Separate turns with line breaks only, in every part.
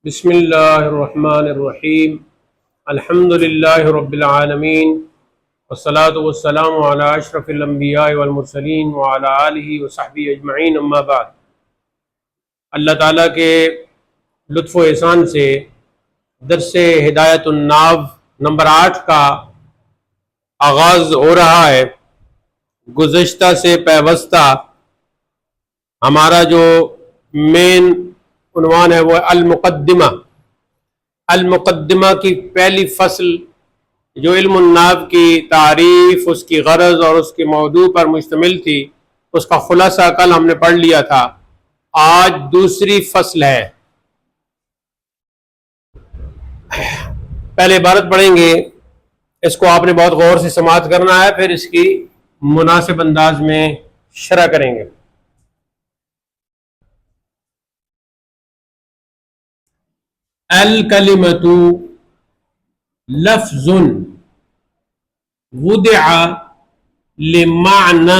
بسم اللہ الرحمن الرحیم الحمد للہ رب العالمین والصلاة والسلام علی اشرف الانبیاء والمرسلین وعلی آلہ وصحبہ اجمعین اما بعد۔ اللہ تعالیٰ کے لطف و احسان سے درس ہدایت الناو نمبر 8 کا آغاز ہو رہا ہے۔ گزشتہ سے پیوستہ ہمارا جو مین عنوان ہے وہ المقدمہ۔ المقدمہ کی پہلی فصل جو علم النحو کی تعریف، اس کی غرض اور اس کے موضوع پر مشتمل تھی، اس کا خلاصہ کل ہم نے پڑھ لیا تھا۔ آج دوسری فصل ہے۔ پہلے عبارت پڑھیں گے، اس کو آپ نے بہت غور سے سماعت کرنا ہے، پھر اس کی مناسب انداز میں شرح کریں گے۔ الکلمۃ لفظ وضع لمعنى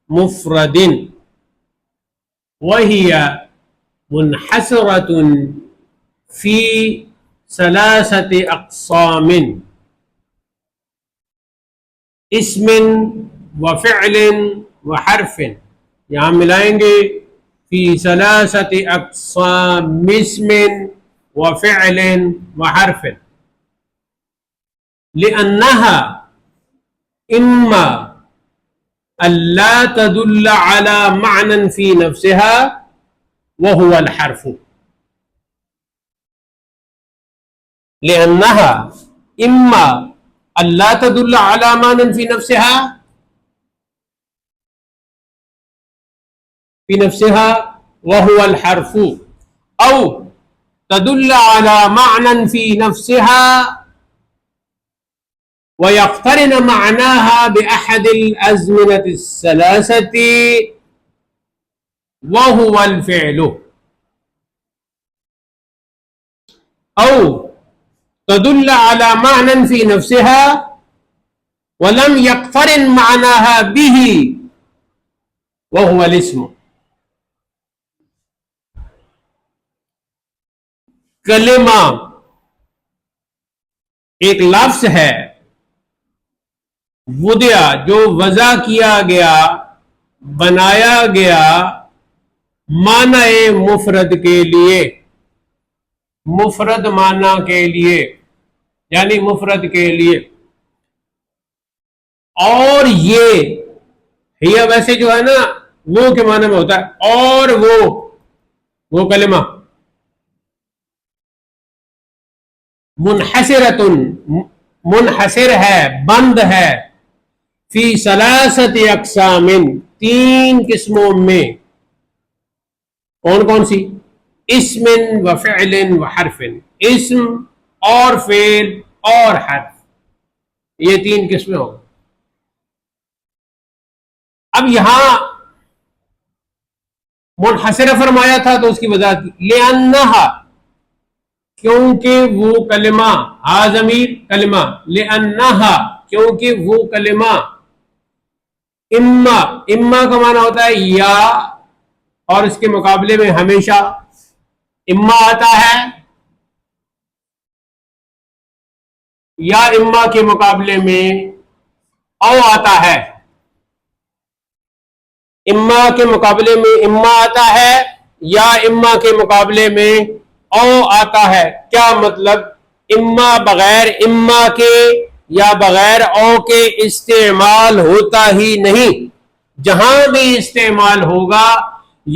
مفرد وهي منحصرة في 3 أقسام: اسم وفعل وحرف۔ یہاں ملائیں گے فی 3 أقسام اسم وفعل وحرف، لأنها إما ألا تدل على معنى في نفسها وهو الحرف، لأنها إما ألا تدل على معنى في نفسها وهو الحرف، أو تدل على معنى في نفسها ويقترن معناها بأحد الأزمنة 3 وهو الفعل، أو تدل على معنى في نفسها ولم يقترن معناها به وهو الاسم۔ کلمہ ایک لفظ ہے، وضع جو وضع کیا گیا، بنایا گیا معنی مفرد کے لیے، مفرد معنی کے لیے، یعنی مفرد کے لیے۔ اور یہ ویسے جو ہے نا وہ کے معنی میں ہوتا ہے، اور وہ کلمہ منحصر ہے، بند ہے، فی 3 اقسام 3 قسموں میں۔ کون کون سی؟ اسم وفعل وحرف، اسم اور فعل اور حرف، یہ 3 قسمیں ہوں۔ اب یہاں منحصر فرمایا تھا تو اس کی وضاحت کی، لأنہا کیونکہ وہ کلمہ، ضمیر کلمہ، لأنہا کیونکہ وہ کلمہ، اما کا معنی ہوتا ہے یا، اور اس کے مقابلے میں ہمیشہ اما آتا ہے، یا اما کے مقابلے میں او آتا ہے، اما کے مقابلے میں اما آتا ہے، یا اما کے مقابلے میں او آتا ہے۔ کیا مطلب؟ اما بغیر اما کے یا بغیر او کے استعمال ہوتا ہی نہیں۔ جہاں بھی استعمال ہوگا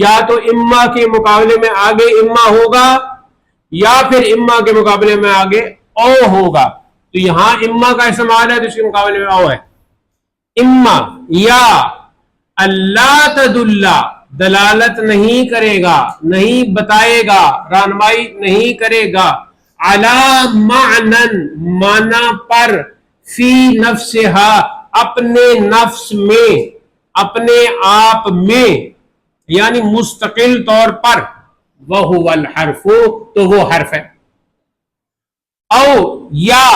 یا تو اما کے مقابلے میں آگے اما ہوگا، یا پھر اما کے مقابلے میں آگے او ہوگا۔ تو یہاں اما کا استعمال ہے تو اس کے مقابلے میں او ہے۔ اما یا اللہ تدل، دلالت نہیں کرے گا، نہیں بتائے گا، رہنمائی نہیں کرے گا، علی معنی معنی پر، فی نفسہا اپنے نفس میں، اپنے آپ میں، یعنی مستقل طور پر، وہو الحرف تو وہ حرف ہے۔ او یا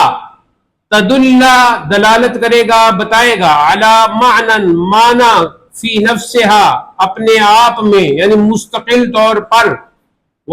تدل دلالت کرے گا، بتائے گا، علی معنی معنی، فی نفسہا اپنے آپ میں، یعنی مستقل طور پر،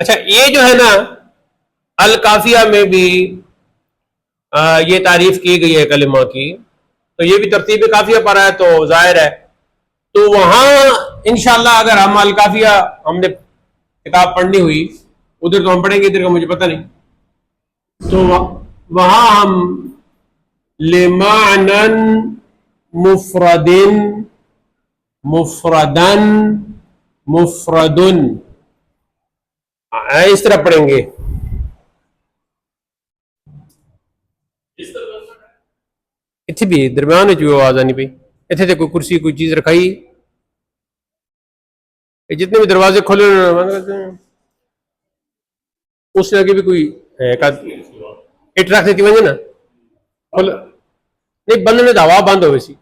اچھا یہ جو ہے نا الکافیہ میں بھی یہ تعریف کی گئی ہے کلمہ کی، تو یہ بھی ترتیب کافیہ پر ہے تو ظاہر ہے، تو وہاں انشاءاللہ اگر ہم الکافیہ ہم نے کتاب پڑھنی ہوئی ادھر تو ہم پڑھیں گے، ادھر کا مجھے پتہ نہیں، تو وہاں ہم لمعنن مفردن مفردن مفردن اس طرح پڑھیں گے. اتنے بھی درمیان جو آواز آنی پی اتنے تے کوئی کرسی کوئی چیز رکھائی، جتنے بھی دروازے کھولے اس نے بھی کوئی اٹ رکھ دیتی وجہ نا کھول نہیں بند نے تو ہوا بند ہوئی سی.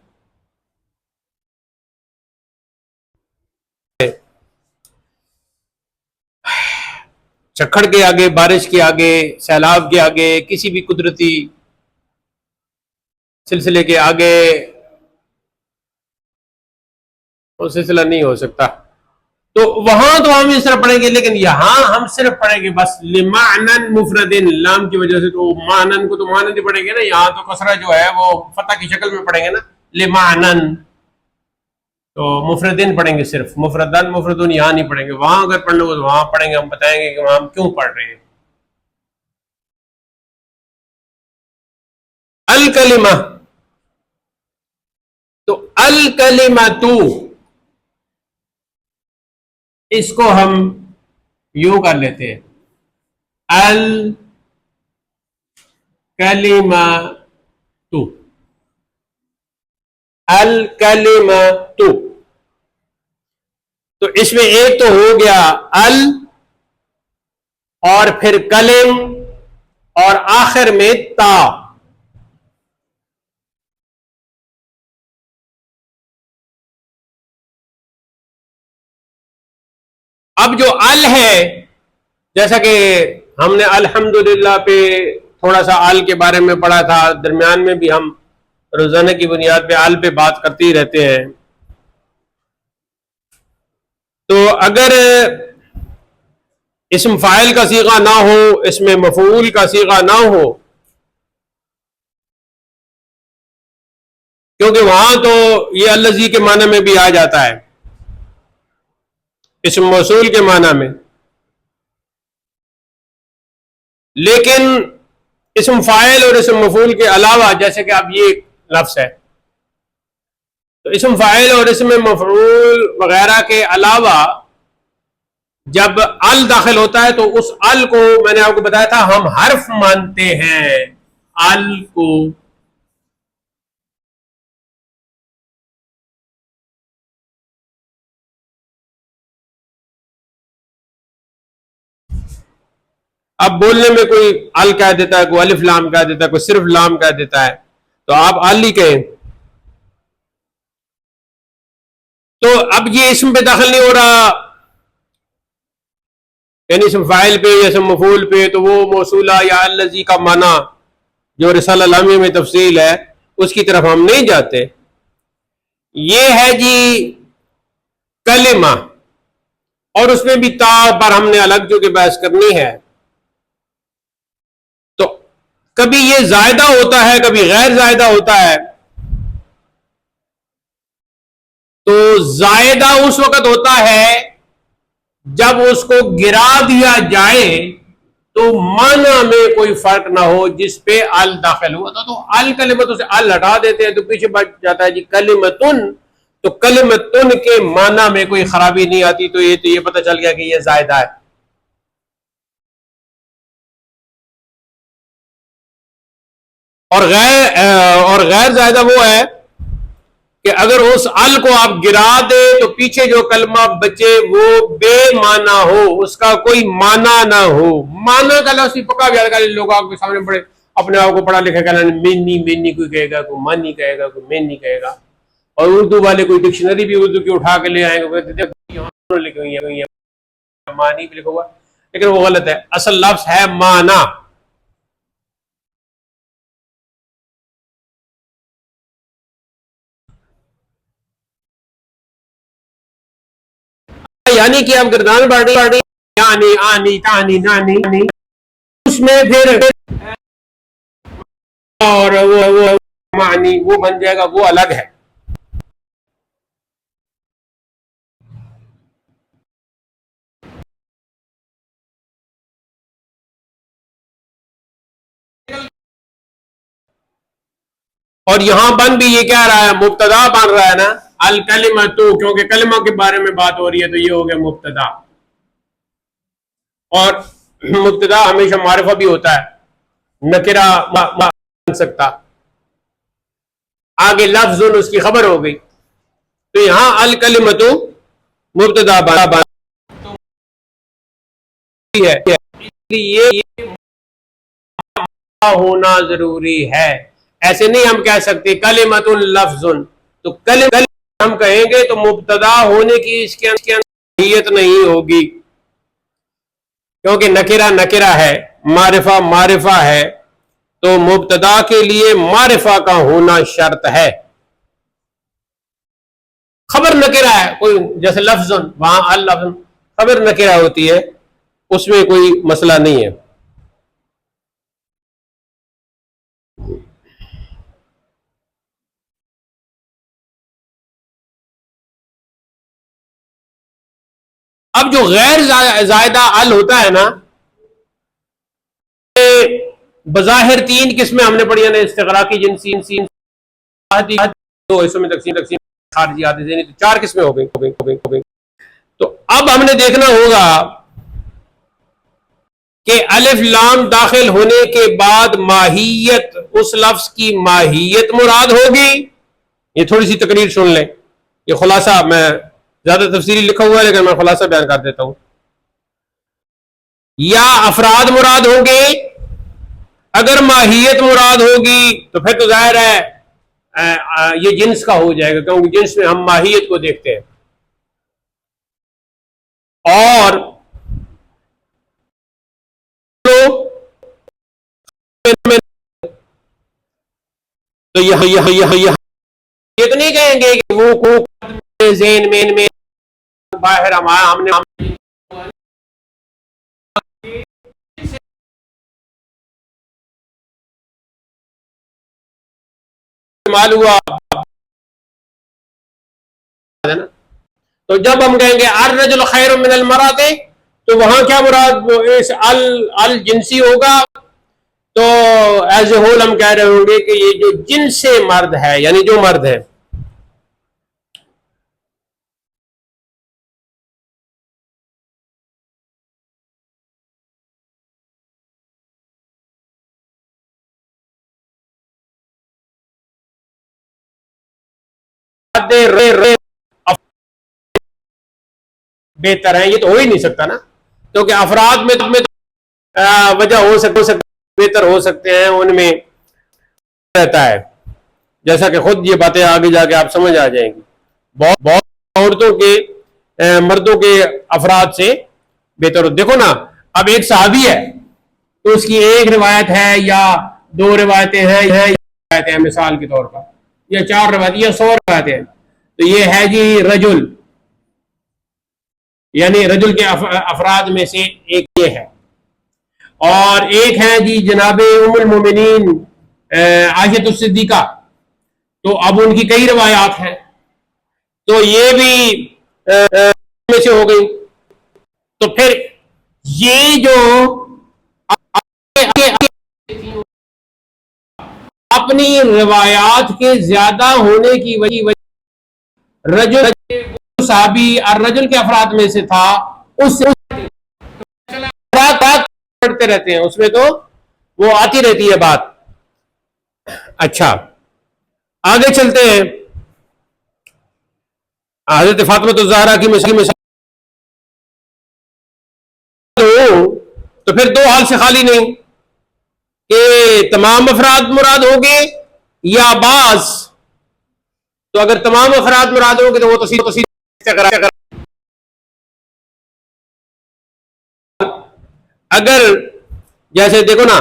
چکھڑ کے آگے، بارش کے آگے، سیلاب کے آگے، کسی بھی قدرتی سلسلے کے آگے وہ سلسلہ نہیں ہو سکتا. تو وہاں تو ہم اس طرح پڑھیں گے، لیکن یہاں ہم صرف پڑھیں گے بس لمعنن مفردن، لام کی وجہ سے تو معنن کو تو معنن ہی پڑھیں گے نا، یہاں تو کسرہ جو ہے وہ فتح کی شکل میں پڑھیں گے نا لمعنن، تو مفردن پڑھیں گے صرف، مفردن مفردن یہاں نہیں پڑھیں گے. وہاں اگر پڑھ لو تو وہاں پڑھیں گے، ہم بتائیں گے کہ وہاں ہم کیوں پڑھ رہے ہیں. الکلمہ، تو الکلمۃ اس کو ہم یوں کر لیتے ہیں الکلمۃ، الکلمۃ، تو اس میں ایک تو ہو گیا ال اور پھر کلم اور آخر میں تا. اب جو ال ہے جیسا کہ ہم نے الحمدللہ پہ تھوڑا سا ال کے بارے میں پڑھا تھا، درمیان میں بھی ہم روزانہ کی بنیاد پہ ال پہ بات کرتے ہی رہتے ہیں. تو اگر اسم فاعل کا صیغہ نہ ہو، اس میں مفعول کا صیغہ نہ ہو، کیونکہ وہاں تو یہ الذی کے معنی میں بھی آ جاتا ہے، اسم موصول کے معنی میں، لیکن اسم فاعل اور اسم مفعول کے علاوہ جیسے کہ اب یہ لفظ ہے، تو اسم فاعل اور اسم مفعول وغیرہ کے علاوہ جب ال داخل ہوتا ہے تو اس ال کو میں نے آپ کو بتایا تھا ہم حرف مانتے ہیں ال کو. اب بولنے میں کوئی ال کہہ دیتا ہے، کوئی الف لام کہہ دیتا ہے، کوئی صرف لام کہہ دیتا ہے، تو آپ ال ہی کہیں. تو اب یہ اسم پہ داخل نہیں ہو رہا، یعنی اسم فاعل پہ یا اسم مفعول پہ، تو وہ موصولہ یا الذی کا معنی جو رسالہ لامیہ میں تفصیل ہے اس کی طرف ہم نہیں جاتے. یہ ہے جی کلمہ، اور اس میں بھی تا پر ہم نے الگ جو کہ بحث کرنی ہے. تو کبھی یہ زائدہ ہوتا ہے، کبھی غیر زائدہ ہوتا ہے. تو زائدہ اس وقت ہوتا ہے جب اس کو گرا دیا جائے تو معنی میں کوئی فرق نہ ہو جس پہ ال داخل ہوا تھا، تو ال کلمت سے ال ہٹا دیتے ہیں تو پیچھے بچ جاتا ہے جی کلمتن، تو کلمتن کے معنی میں کوئی خرابی نہیں آتی. تو یہ پتہ چل گیا کہ یہ زائدہ ہے. اور غیر زائدہ وہ ہے کہ اگر اس ال کو آپ گرا دے تو پیچھے جو کلمہ بچے وہ بے معنی ہو، اس کا کوئی معنی نہ ہو. معنی کا لفظ پکا گیا، لوگ آپ کے سامنے بڑے اپنے آپ کو پڑھا لکھا کہنا مینی مینی کوئی کہے گا، کوئی مانی کہے گا، کوئی مینی کہے گا، اور اردو والے کوئی ڈکشنری بھی اردو کی اٹھا کے لے آئیں گے، لکھی ہوئی ہے مانی بھی لکھا ہوا، لیکن وہ غلط ہے. اصل لفظ ہے معنی. یعنی کہ آپ گردان بانٹی یعنی آنی تانی نانی، اس میں پھر اور وہ معنی وہ بن جائے گا، وہ الگ ہے. اور یہاں بن بھی یہ کیا رہا ہے، مبتدا بن رہا ہے نا، الکلمۃ، کیونکہ کلمہ کے بارے میں بات ہو رہی ہے تو یہ ہو گیا مبتدا. اور مبتدا ہمیشہ معرفہ بھی ہوتا ہے، نکرہ بن سکتا، آگے لفظ اس کی خبر ہو گئی. تو یہاں الکلمۃ مبتدا بن ہے، یہ ہونا ضروری ہے. ایسے نہیں ہم کہہ سکتے کلمۃ لفظ، تو کلمہ ہم کہیں گے تو مبتدا ہونے کی اس کے اہمیت نہیں ہوگی، کیونکہ نکرہ نکرہ ہے، معرفہ معرفہ ہے، تو مبتدا کے لیے معرفہ کا ہونا شرط ہے. خبر نکرہ ہے کوئی، جیسے لفظ وہاں اللفظ خبر نکرہ ہوتی ہے، اس میں کوئی مسئلہ نہیں ہے. اب جو غیر زائدہ ال ہوتا ہے نا، بظاہر تین قسمیں ہم نے پڑھی ہیں، استغراقی، جنسی، دو حصوں میں تقسیم، خارجی، ذہنی، تو چار قسمیں ہو گئی. تو اب ہم نے دیکھنا ہوگا کہ الف لام داخل ہونے کے بعد ماہیت، اس لفظ کی ماہیت مراد ہوگی. یہ تھوڑی سی تقریر سن لیں، یہ خلاصہ، میں زیادہ تفصیلی لکھا ہوا ہے لیکن میں خلاصہ بیان کر دیتا ہوں. یا افراد مراد ہوں گے، اگر ماہیت مراد ہوگی تو پھر تو ظاہر ہے یہ جنس کا ہو جائے گا، کیونکہ جنس میں ہم ماہیت کو دیکھتے ہیں. اور تو یہ تو نہیں کہیں گے کہ وہ ذہن میں باہر ہم نے استعمال ہوا. تو جب ہم کہیں گے الرجل خیر من المرأۃ، تو وہاں کیا مراد الجنسی ہوگا. تو ایز اے ہول ہم کہہ رہے ہوں گے کہ یہ جو جنس مرد ہے، یعنی جو مرد ہے. بہتر ہے، یہ تو ہو ہی نہیں سکتا نا، کیونکہ افراد میں وجہ ہو سکتے، بہتر ہو سکتے ہیں، ان میں رہتا ہے، جیسا کہ خود یہ باتیں آگے جا کے آپ سمجھ آ جائیں گی. بہت عورتوں کے مردوں کے افراد سے بہتر ہو. دیکھو نا، اب ایک صحابی ہے تو اس کی ایک روایت ہے یا دو روایتیں ہیں مثال کے طور پر، یا چار روایتیں یا 100 روایتیں، تو یہ ہے جی رجل، یعنی رجل کے افراد میں سے ایک یہ ہے. اور ایک ہے جی جناب ام المومنین عائشہ الصدیقہ، تو اب ان کی کئی روایات ہیں، تو یہ بھی میں سے ہو گئی. تو پھر یہ جو اپنی روایات کے زیادہ ہونے کی وجہ رجل صحابی الرجل کے افراد میں سے تھا، اس سے پڑھتے رہتے ہیں، اس میں تو وہ آتی رہتی ہے بات. اچھا آگے چلتے ہیں. حضرت فاطمہ الزہرا کی مثال تو پھر دو حال سے خالی نہیں، کہ تمام افراد مراد ہوں گے یا بعض. تو اگر تمام افراد مراد ہوں گے تو وہ تصحیح، اگر جیسے دیکھو نا،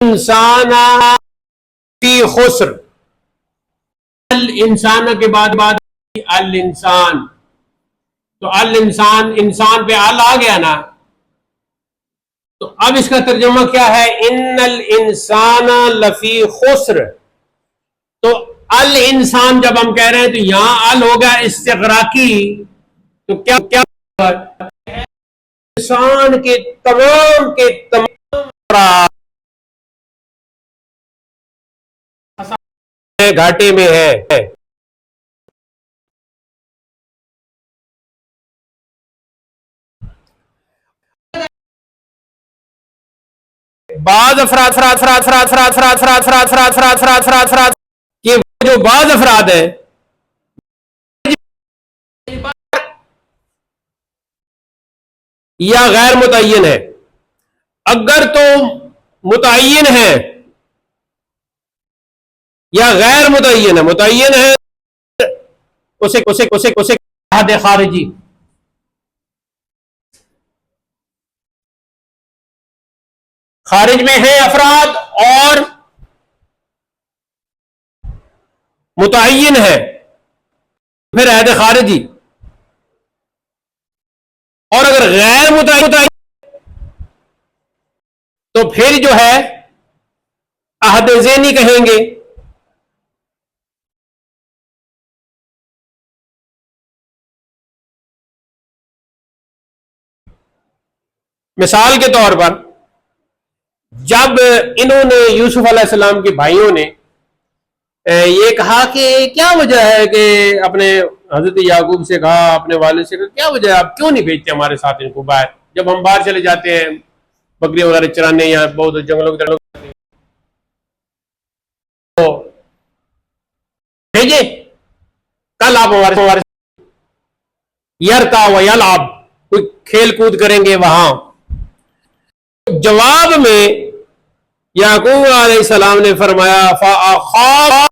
انسان فی خسر، الانسان کے بعد الانسان، تو الانسان، انسان پہ ال آ گیا نا. تو اب اس کا ترجمہ کیا ہے؟ ان الانسان لفی خسر. تو الانسان جب ہم کہہ رہے ہیں تو یہاں ال ہو گیا استغراقی. تو کیا انسان کے تمام گھاٹے میں ہے. بعض افراد کہ جو بعض افراد ہیں یا غیر متعین ہے. اگر تو متعین ہے یا غیر متعین ہے، متعین ہے اسے عہد خارجی. خارج میں ہیں افراد اور متعین ہے پھر عہد خارجی. اور اگر غیر متعین تو پھر جو ہے عہد ذہنی کہیں گے. مثال کے طور پر جب انہوں نے یوسف علیہ السلام کے بھائیوں نے یہ کہا کہ کیا وجہ ہے کہ اپنے حضرت یعقوب سے کہا، اپنے والد سے کہا کیا وجہ ہے آپ کیوں نہیں بھیجتے ہمارے ساتھ ان کو باہر، جب ہم باہر چلے جاتے ہیں بکری وغیرہ چرانے یا بہت جنگلوں کی طرف تو بھیجے، کل آپ ہمارے یرتا و یلعب کوئی کھیل کود کریں گے وہاں. جواب میں یعقوب علیہ السلام نے فرمایا فَأَخَافُ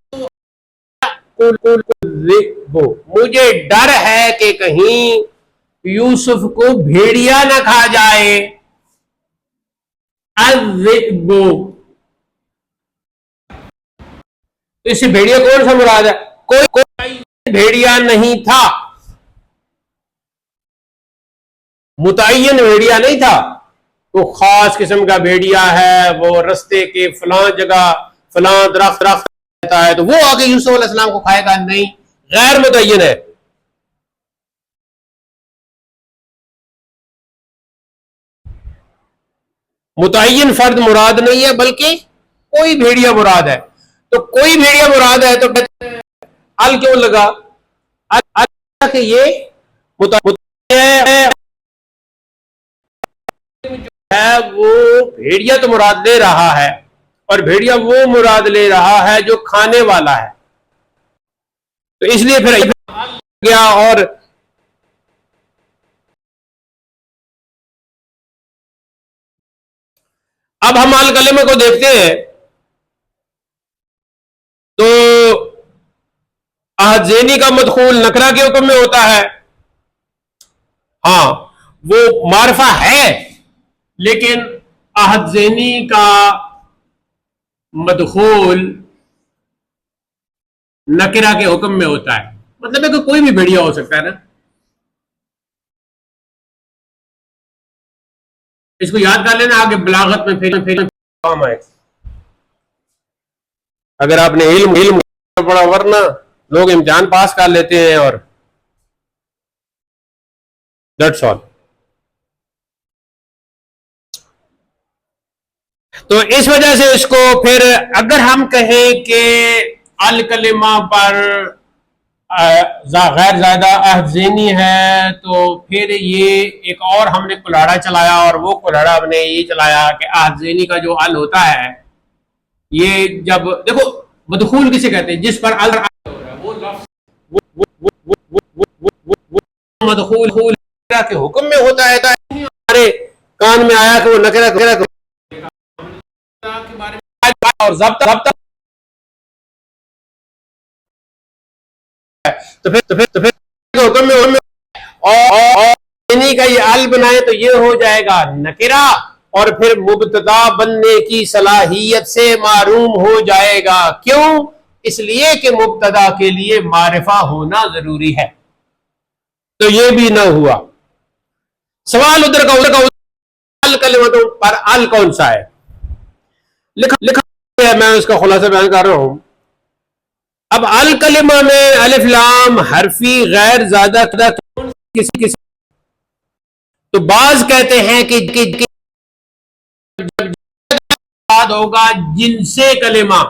مجھے ڈر ہے کہ کہیں یوسف کو بھیڑیا نہ کھا جائے. الذئب، اس سے بھیڑیا کون سا مراد ہے؟ کوئی بھیڑیا نہیں تھا، متعین بھیڑیا نہیں تھا. تو خاص قسم کا بھیڑیا ہے، وہ رستے کے فلاں جگہ فلاں درخت رہتا ہے تو وہ آگے یوسف علیہ السلام کو کھائے گا نہیں، غیر متعین ہے. متعین فرد مراد نہیں ہے بلکہ کوئی بھیڑیا مراد ہے. تو کوئی بھیڑیا مراد ہے تو ال کیوں لگا؟ کہ یہ ہے وہ بھیڑیا تو مراد لے رہا ہے، اور بھیڑیا وہ مراد لے رہا ہے جو کھانے والا ہے. تو اس لیے پھر گیا. اور اب ہم الکلمے کو دیکھتے ہیں تو عہد ذہنی کا مدخول نکرہ کے حکم میں ہوتا ہے. ہاں وہ معرفہ ہے لیکن عہد ذہنی کا مدخول نکرہ کے حکم میں ہوتا ہے. مطلب ہے کہ کوئی بھی بھیڑیا ہو سکتا ہے نا. اس کو یاد کر لینا آگے بلاغت میں پھر کام آئے اگر آپ نے علم پڑا، ورنہ لوگ امتحان پاس کر لیتے ہیں اور دیٹس آل. تو اس وجہ سے اس کو پھر اگر ہم کہیں کہ الکلمہ پر غیر زائدہ عہد ذہنی ہے تو پھر یہ ایک اور ہم نے کلاڑا چلایا، اور وہ کلاڑا ہم نے یہ چلایا کہ عہد ذہنی کا جو ال ہوتا ہے یہ جب دیکھو مدخول کسے کہتے ہیں؟ جس پر ال مدخول کے حکم میں ہوتا ہے. ہمارے کان میں آیا کہ وہ نکرہ اور ضبط تو پھر حکم میں اور کا یہ ال بنائے تو یہ ہو جائے گا نکرہ، اور پھر مبتدا بننے کی صلاحیت سے معروم ہو جائے گا. کیوں؟ اس لیے کہ مبتدا کے لیے معرفہ ہونا ضروری ہے. تو یہ بھی نہ ہوا. سوال ادھر کا ال کلمتوں پر ال کون سا ہے؟ لکھا ہے، میں اس کا خلاصہ بیان کر رہا ہوں. اب ال کلمہ میں الف لام حرفی غیر زیادہ کسی تو بعض کہتے ہیں کہ جب ہوگا جن سے کلمہ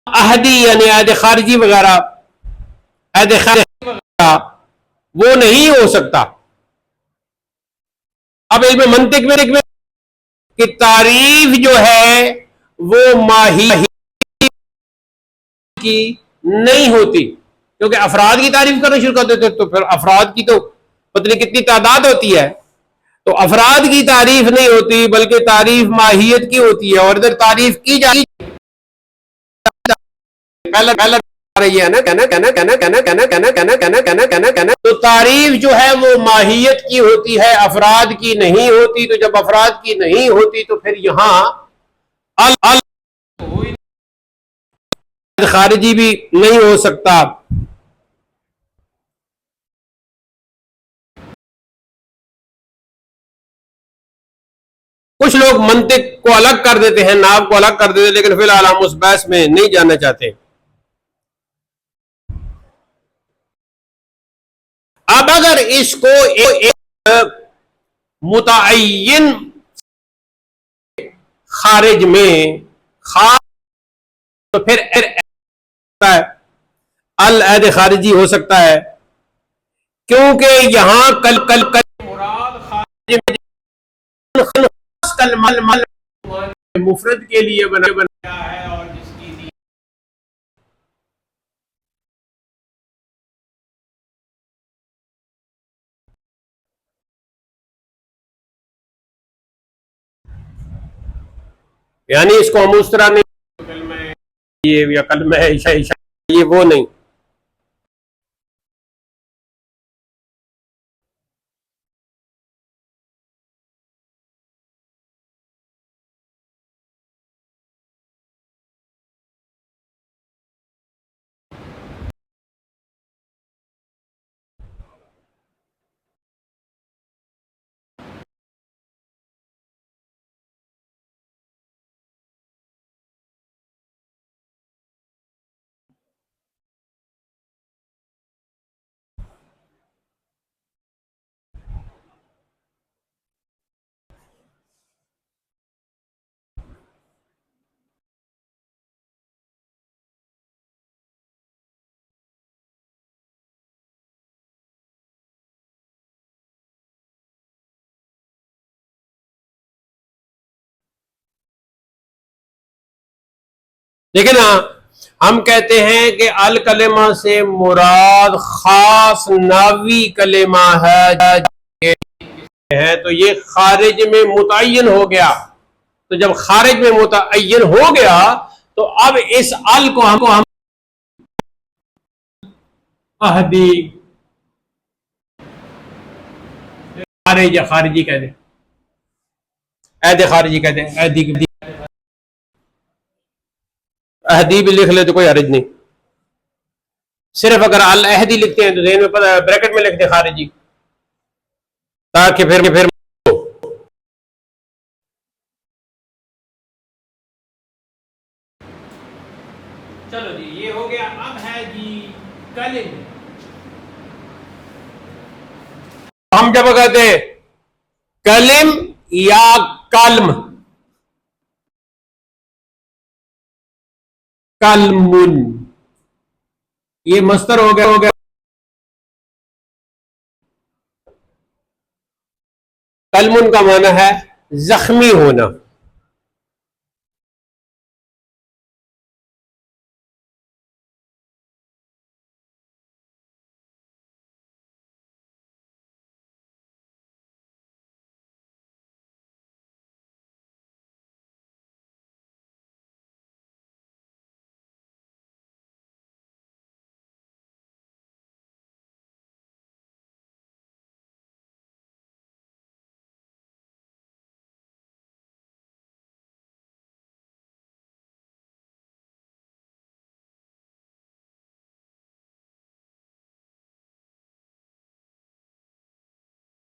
احدی یعنی عہد خارجی وغیرہ، عہد خارجی وغیرہ وہ نہیں ہو سکتا. اب علم منطق میں کہ تعریف جو ہے وہ ماہی کی نہیں ہوتی، کیونکہ افراد کی تعریف کرنا شروع کر دیتے تو پھر افراد کی تو پتہ نہیں کتنی تعداد ہوتی ہے، تو افراد کی تعریف نہیں ہوتی بلکہ تعریف ماہیت کی ہوتی ہے. اور ادھر تعریف کی جائے تو تعریف جو ہے وہ ماہیت کی ہوتی ہے، افراد کی نہیں ہوتی. تو جب افراد کی نہیں ہوتی تو پھر یہاں خارجی بھی نہیں ہو سکتا. کچھ لوگ منطق کو الگ کر دیتے ہیں، ناف کو الگ کر دیتے ہیں، لیکن فی الحال ہم اس بحث میں نہیں جاننا چاہتے. اب اگر اس کو ایک متعین خارج میں خاص تو پھر العہد خارجی ہو سکتا ہے، کیونکہ یہاں کل مراد خارج میں مفرد کے لیے بنایا ہے اور جس کی یعنی اس کو ہم اس طرح نہیں یا کلمہ عشاء یہ وہ نہیں. لیکن ہم کہتے ہیں کہ الکلمہ سے مراد خاص ناوی کلمہ ہے تو یہ خارج میں متعین ہو گیا. تو جب خارج میں متعین ہو گیا تو اب اس ال کو ہم احدی خارج یا خارجی کہتے ہیں، عہد خارجی کہتے ہیں. احدی بھی لکھ لے تو کوئی حرج نہیں. صرف اگر العہدی لکھتے ہیں تو ذہن میں پتہ بریکٹ میں لکھتے ہیں خارجی تاکہ پھر چلو جی یہ ہو گیا. اب ہے جی کلم. ہم جب کہتے ہیں کلم یا کلم، کلمن یہ مصدر ہو گیا. کلمن کا معنی ہے زخمی ہونا.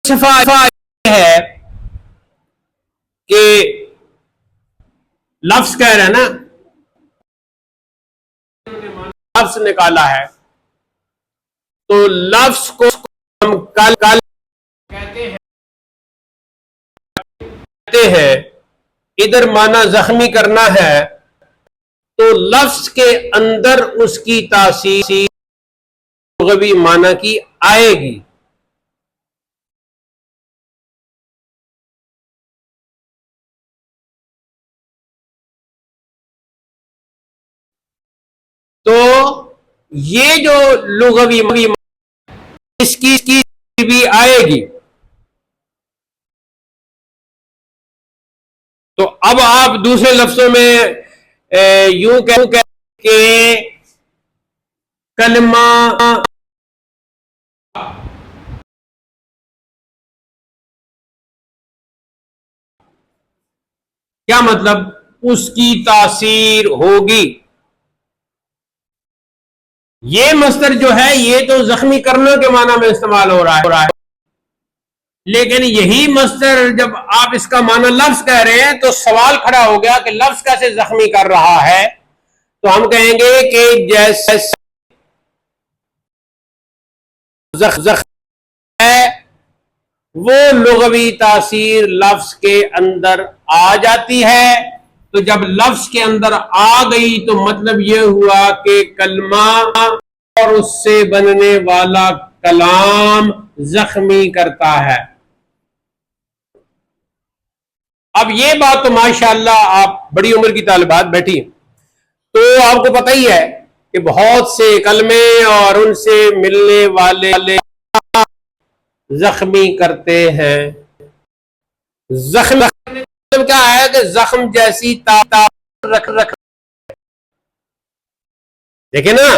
شفا ہے کہ لفظ کہہ رہے ہیں نا، لفظ نکالا ہے تو لفظ کو ہم کل کہتے ہیں ادھر معنی زخمی کرنا ہے تو لفظ کے اندر اس کی تاثیر لغوی معنی کی آئے گی. تو یہ جو لغوی اس کی بھی آئے گی. تو اب آپ دوسرے لفظوں میں یوں کہ کلمہ کیا مطلب اس کی تاثیر ہوگی. یہ مصدر جو ہے یہ تو زخمی کرنے کے معنی میں استعمال ہو رہا ہے، لیکن یہی مصدر جب آپ اس کا معنی لفظ کہہ رہے ہیں تو سوال کھڑا ہو گیا کہ لفظ کیسے زخمی کر رہا ہے. تو ہم کہیں گے کہ جیسے ہے وہ لغوی تاثیر لفظ کے اندر آ جاتی ہے، تو جب لفظ کے اندر آ گئی تو مطلب یہ ہوا کہ کلمہ اور اس سے بننے والا کلام زخمی کرتا ہے. اب یہ بات تو ماشاءاللہ آپ بڑی عمر کی طالبات بیٹھی تو آپ کو پتہ ہی ہے کہ بہت سے کلمے اور ان سے ملنے والے زخمی کرتے ہیں. زخم کیا ہے کہ زخم جیسی رکھ دیکھیں نا،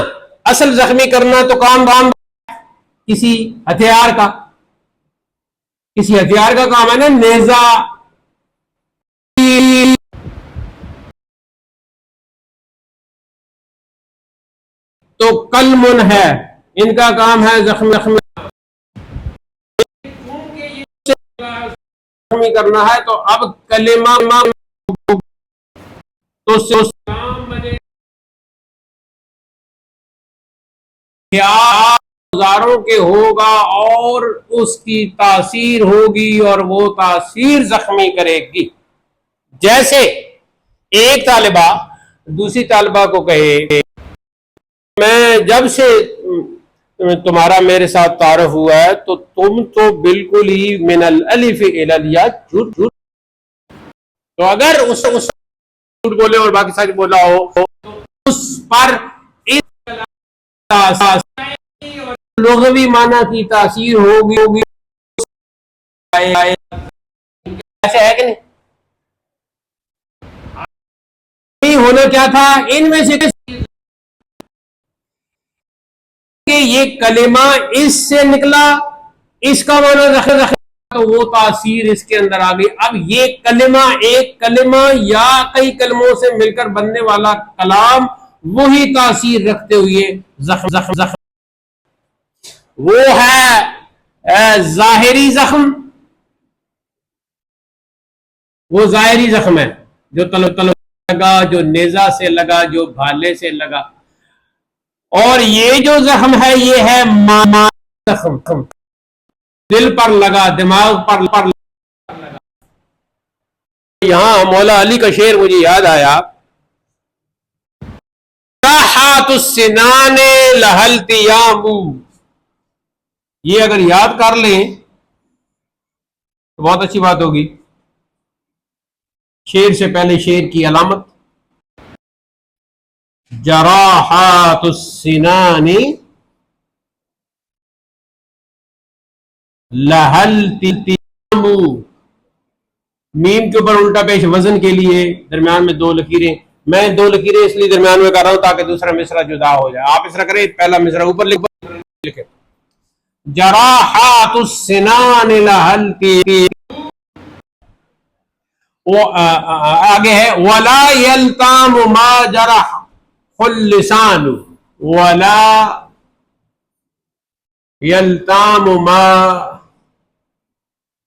اصل زخمی کرنا تو کام کسی ہتھیار کا کام ہے نا، نیزہ تو کلمن ہے، ان کا کام ہے زخمی کرنا ہے. تو اب کلمہ تو ہزاروں کے ہوگا اور اس کی تاثیر ہوگی اور وہ تاثیر زخمی کرے گی. جیسے ایک طالبہ دوسری طالبہ کو کہے میں جب سے تمہارا میرے ساتھ تعارف ہوا ہے تو تم تو بالکل ہی من الالف الی الیا جھوٹ. تو اگر اس جھوٹ بولے اور باقی سچ بولا ہو اس پر لغوی معنی کی تاثیر ہوگی. ایسے ہے کہ نہیں ہونا کیا تھا ان میں سے کہ یہ کلمہ اس سے نکلا، اس کا معنی تو وہ تاثیر اس کے اندر آ گئی. اب یہ کلمہ ایک کلمہ یا کئی کلموں سے مل کر بننے والا کلام وہی تاثیر رکھتے ہوئے زخم وہ ہے ظاہری زخم. وہ ظاہری زخم ہے جو تلو لگا، جو نیزہ سے لگا، جو بھالے سے لگا. اور یہ جو زخم ہے یہ ہے زخم، دل پر لگا، دماغ پر لگا. یہاں مولا علی کا شعر مجھے یاد آیا، السنان لہلتیام. یہ اگر یاد کر لیں تو بہت اچھی بات ہوگی. شعر سے پہلے شعر کی علامت جراحات السنان لہلتیام. میم کے اوپر الٹا پیش وزن کے لیے درمیان میں دو لکیریں. میں دو لکیریں اس لیے درمیان میں کر رہا ہوں تاکہ دوسرا مصرع جدا ہو جائے. آپ اس طرح کریں، پہلا مصرع اوپر لکھیں جراحات السنان لہلتیام. آگے ہے ولا یلتام ما جرح اللسان، ولا یلتام ما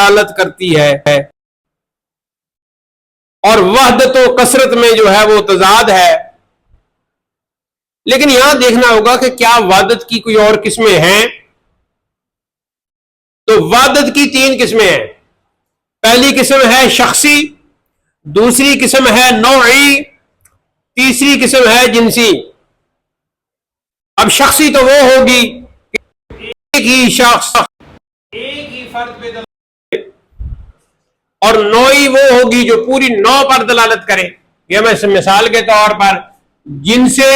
دلالت کرتی ہے، اور وحدت و کثرت میں جو ہے وہ تضاد ہے. لیکن یہاں دیکھنا ہوگا کہ کیا وحدت کی کوئی اور قسمیں ہیں؟ تو وحدت کی 3 قسمیں ہیں. پہلی قسم ہے شخصی، دوسری قسم ہے نوعی، تیسری قسم ہے جنسی. اب شخصی تو وہ ہوگی ایک ہی شخص ایک ہی فرد پہ دلالت، اور نوعی وہ ہوگی جو پوری نو پر دلالت کرے. یہ میں مثال کے طور پر جن سے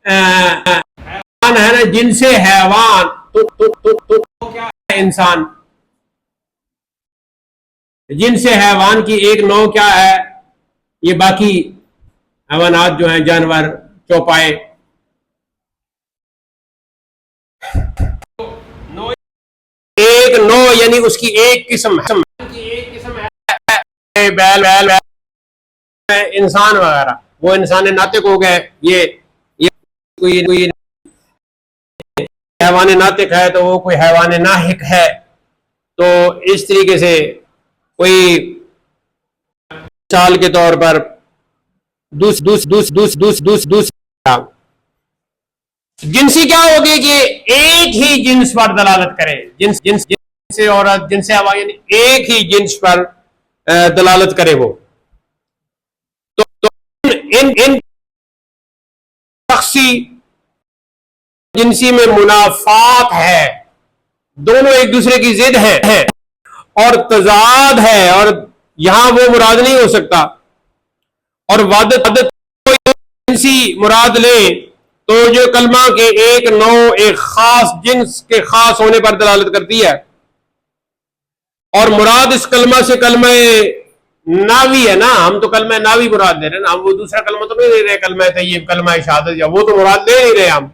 حیوان ہے نا، جن سے حیوان تو کیا ہے انسان. جن سے حیوان کی ایک نو کیا ہے؟ یہ باقی حیوانات جو ہیں، جانور، چوپائے. ایک نو یعنی اس کی ایک قسم ہے، بیل انسان وغیرہ، وہ انسان ناطق ہو گئے. یہ کوئی حیوان ناطق ہے تو وہ کوئی حیوان ناحق ہے. تو اس طریقے سے کوئی مثال کے طور پر جنسی کیا ہوگی کہ ایک ہی جنس پر دلالت کرے. جنس سے عورت، جنس سے ہوا، یعنی ایک ہی جنس پر دلالت کرے. وہ تو ان شخصی جنسی میں منافات ہے، دونوں ایک دوسرے کی ضد ہے اور تضاد ہے، اور یہاں وہ مراد نہیں ہو سکتا. اور وحدت جنسی مراد لیں تو جو کلمہ کے ایک نو، ایک خاص جنس کے خاص ہونے پر دلالت کرتی ہے. اور مراد اس کلمہ سے کلمہ ناوی ہے نا. ہم تو کلمہ ناوی مراد لے رہے ہیں نا، ہم وہ دوسرا کلمہ تو نہیں لے رہے، کلمہ طیب، کلمہ شہادت، یا وہ تو مراد لے نہیں رہے ہم.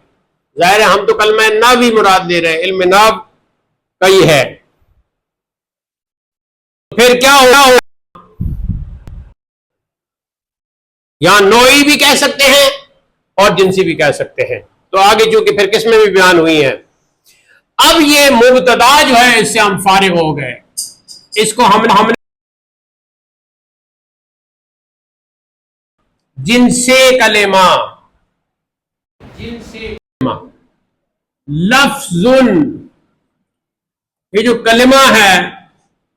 ظاہر ہے ہم تو کلمہ ناوی مراد لے رہے ہیں، علم ناو کا ہی ہے. پھر کیا ہوگا؟ یہاں نوعی بھی کہہ سکتے ہیں اور جنسی بھی کہہ سکتے ہیں. تو آگے چونکہ پھر قسمیں بھی بیان ہوئی ہیں. اب یہ مبتدا جو ہے اس سے ہم فارغ ہو گئے. اس کو ہم نے جنسے کلمہ، لفظ، یہ جو کلمہ ہے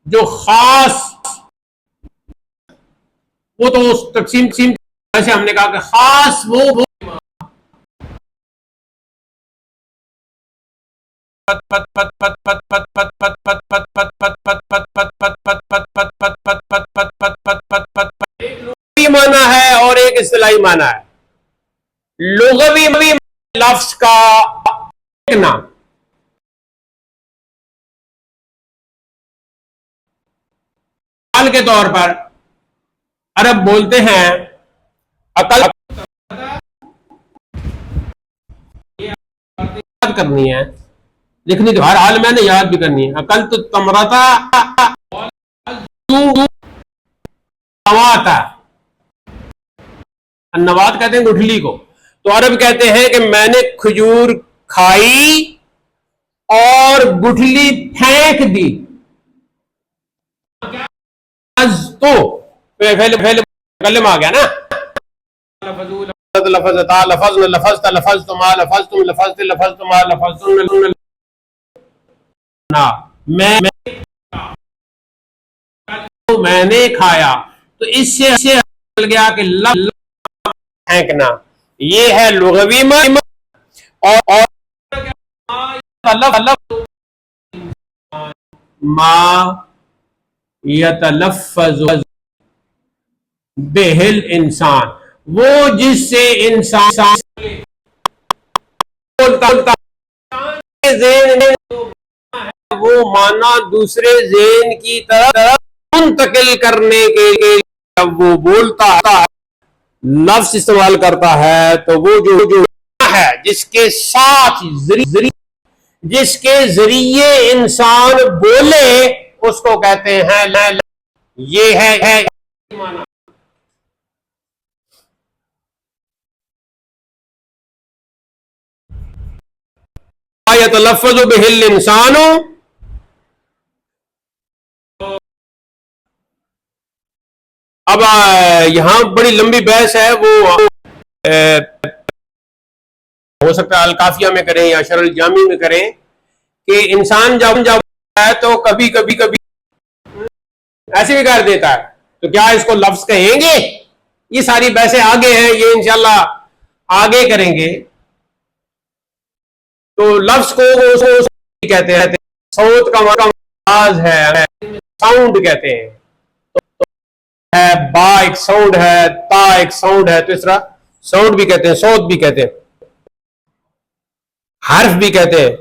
جو خاص، وہ تو اس تقسیم سے ہم نے کہا کہ خاص وہ معنی ہے اور ایک اصطلاحی معنی ہے. لغوی لفظ کا نام، مثال کے طور پر عرب بولتے ہیں عقل یاد کرنی ہے، لکھنی تو ہر حال میں نے یاد بھی کرنی ہے. عقل تو تمرتا نوات کہتے ہیں گٹھلی کو. تو عرب کہتے ہیں کہ میں نے کھجور کھائی اور گٹھلی پھینک دی. تو کلم آ گیا نا. لفظتا، لفظنا، لفظت، لفظتما، لفظتم، لفظت، لفظتما، لفظتن. میں نے کھایا. تو اس سے چل گیا کہ پھینکنا، یہ ہے لغوی معنی. اور ما یتلفظ بہل انسان، وہ جس سے انسان وہ معنی دوسرے ذہن کی طرف منتقل کرنے کے لیے جب وہ بولتا ہے، لفظ استعمال کرتا ہے، تو وہ جو ہے جس کے ساتھ جس کے ذریعے انسان بولے اس کو کہتے ہیں یہ ہے یتلفظ بہ الانسان اب یہاں بڑی لمبی بحث ہے، وہ ہو سکتا ہے الکافیہ میں کریں یا شرح الجامی میں کریں، کہ انسان جب ہے تو کبھی کبھی ایسے بھی کر دیتا ہے، تو کیا اس کو لفظ کہیں گے؟ یہ ساری بحثیں آگے ہیں، یہ انشاءاللہ آگے کریں گے۔ تو لفظ کو کہتے ہیں، صوت کا آواز ہے، ساؤنڈ کہتے ہیں، با ایک ساؤنڈ ہے، تا ایک ساؤنڈ ہے، تو اس طرح ساؤنڈ بھی کہتے ہیں، صوت بھی کہتے ہیں، حرف بھی کہتے ہیں۔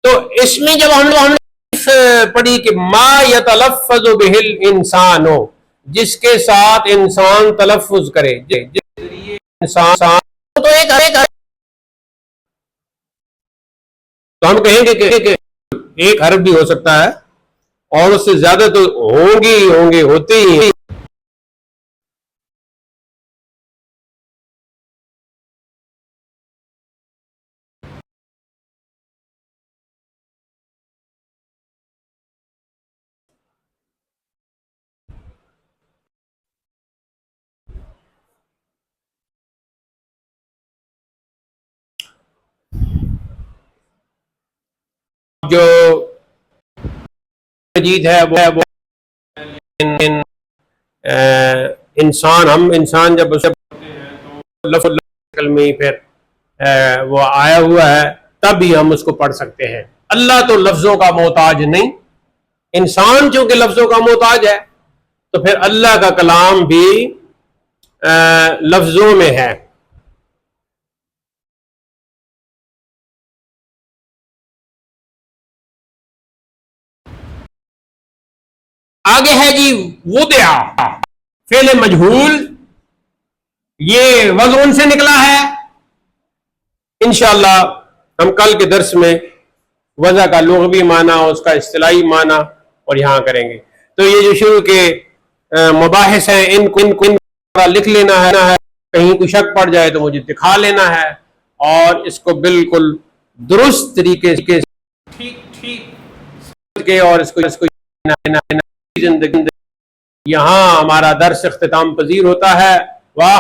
تو اس میں جب ہم نے پڑھی کہ ما یتلفظ بہ الانسان، جس کے ساتھ انسان تلفظ کرے، جس ذریعے انسان تو تو ہم کہیں گے کہ ایک حرف بھی ہو سکتا ہے، اور اس سے زیادہ تو ہوں گے ہوتے ہی ہیں۔ جو مجید ہے وہ انسان جب اسے لفظ میں ہی پھر وہ آیا ہوا ہے، تب ہی ہم اس کو پڑھ سکتے ہیں۔ اللہ تو لفظوں کا محتاج نہیں، انسان چونکہ لفظوں کا محتاج ہے، تو پھر اللہ کا کلام بھی لفظوں میں ہے۔ آگے ہے جی وضع، فعل مجہول، یہ وضع سے نکلا ہے۔ انشاءاللہ ہم کل کے درس میں وضع کا لغوی معنی، اس کا اصطلاحی معنی اور یہاں کریں گے۔ تو یہ جو شروع کے مباحث ہیں، ان کو لکھ لینا ہے، کہیں کوئی شک پڑ جائے تو مجھے دکھا لینا ہے، اور اس کو بالکل درست طریقے سے ٹھیک کے اور اس کو زندگی یہاں ہمارا درس اختتام پذیر ہوتا ہے۔ واہ